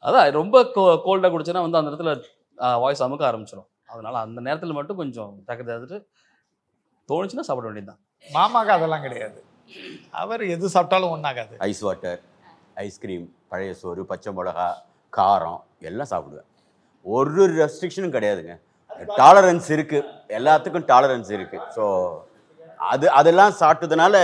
அதான் ரொம்ப கோல்டாக குடிச்சேன்னா வந்து அந்த இடத்துல வாய்ஸ் அமுக்க ஆரம்பிச்சிடும். அதனால அந்த நேரத்தில் மட்டும் கொஞ்சம் டக்கு எடுத்துட்டு தோணுச்சுன்னா சாப்பிட வேண்டியதுதான். மாமாக்கு அதெல்லாம் கிடையாது, அவர் எது சாப்பிட்டாலும் ஒன்றாகாது. ஐஸ் வாட்டர், ஐஸ்கிரீம், பழைய சோறு, பச்சை மிளகா, காரம் எல்லாம் சாப்பிடுவேன். ஒரு ரெஸ்ட்ரிக்ஷனும் கிடையாதுங்க. டாலரன்ஸ் இருக்குது, எல்லாத்துக்கும் டாலரன்ஸ் இருக்குது. ஸோ அதெல்லாம் சாப்பிட்டதுனால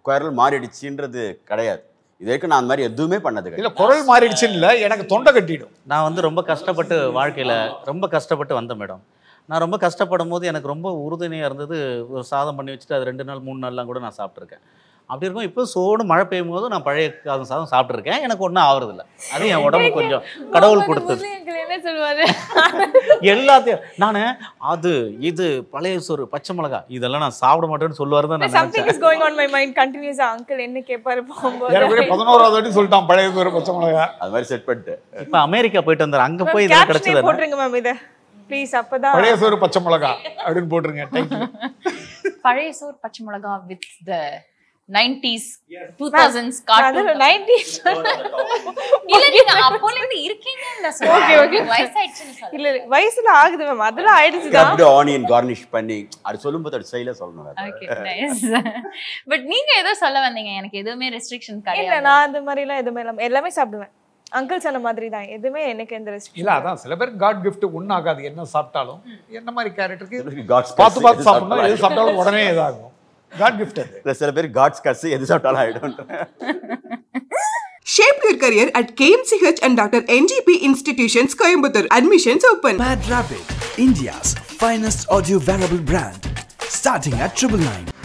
குரல் மாறிடுச்சுன்றது கிடையாது. இது வரைக்கும் நான் அந்த மாதிரி எதுவுமே பண்ணது கிடையாது. இல்லை குரல் மாறிடுச்சுன்னு இல்லை, எனக்கு தொண்டை கட்டிடும். நான் வந்து ரொம்ப கஷ்டப்பட்டு வாழ்க்கையில் ரொம்ப கஷ்டப்பட்டு வந்தேன் மேடம். நான் ரொம்ப கஷ்டப்படும் போது எனக்கு ரொம்ப உறுதுணையாக இருந்தது, ஒரு சாதம் பண்ணி வச்சுட்டு அது 2 நாள் 3 நாள்லாம் கூட நான் சாப்பிட்ருக்கேன். அப்படி இருக்கும். இப்போ சோடு மழை பெய்யும் போது நான் பழைய சாதம் சாப்பிட்ருக்கேன், எனக்கு ஒன்றும் ஆகுறதில்ல. அது என் உடம்பு கொஞ்சம் கடவுள் கொடுத்தது. என்ன சொல்லுவாரு, எல்லாத்தையும் நான் அது இது பழைய சோறு, பச்சை மிளகா இதெல்லாம் நான் சாப்பிட மாட்டேன்னு சொல்லுவாரு தான் நான் something நினைச்சேன். is going on my mind continuous. Uncle என்ன கேட்பாரு போகும்போது. எனக்கு 11வது வாட்டி சொல்லிட்டான் பழைய சோறு பச்சை மிளகா. அது மாதிரி செட் பண்ணிட்டு இப்போ அமெரிக்கா போயிட்டு வந்தார், அங்கே போய் இதெல்லாம் கிடைச்சது. போட்டுருங்க மேம் இதை ப்ளீஸ். அப்பதான் பழைய சோறு பச்சை மிளகா அப்படின்னு போட்டுருங்க. தேங்க்யூ. பழைய சோறு பச்சை மிளகா with the 90s 2000s cartoon. 90s இல்ல நீங்க அப்போல இருந்து இருக்கீங்கன்னு சொல்றேன். ஓகே ஓகே வயசாயிடுச்சுன்னு சொல்றேன். இல்ல வயசுல ஆகுது மேம், அதெல்லாம் ஆயிடுச்சு தான். ஸ்க்ரப்டு ஆனியன் கார்னிஷ் பண்ணி அது சொல்லும்போது அது ஸ்டைலா சொல்லணும். Okay nice. பட் நீங்க ஏதோ சொல்ல வந்தீங்க, எனக்கு எதுவுமே ரெஸ்ட்ரிக்ஷன் இல்ல கிடையாது. நான் அந்த மாதிரி எல்லாம் எதுவுமே இல்லாம எல்லாமே சாப்பிடுவேன். அங்கிள் சொன்ன மாதிரி தான், எதுவுமே எனக்கு எந்த ரெஸ்ட்ரிக்ஷன் இல்லை அதான் சில பேர் காட் கிஃப்ட் ஒன்றும் ஆகாது. என்ன சாப்பிட்டாலும் என்ன மாதிரி கேரக்டருக்கு காட்ஸ் பார்த்து பார்த்து சாப்பிடணும். எது சாப்பிட்டாலும் உடனே இதாகும். காட் கிஃப்ட் அது. சில பேர் காட்ஸ் கர்ஸ் எது சாப்பிட்டாலும் ஆயிடும். Shape your career at KMCH and Dr. NGP Institutions, Coimbatore. Admissions open. Mad Rabbit, India's finest audio wearable brand, starting at 999.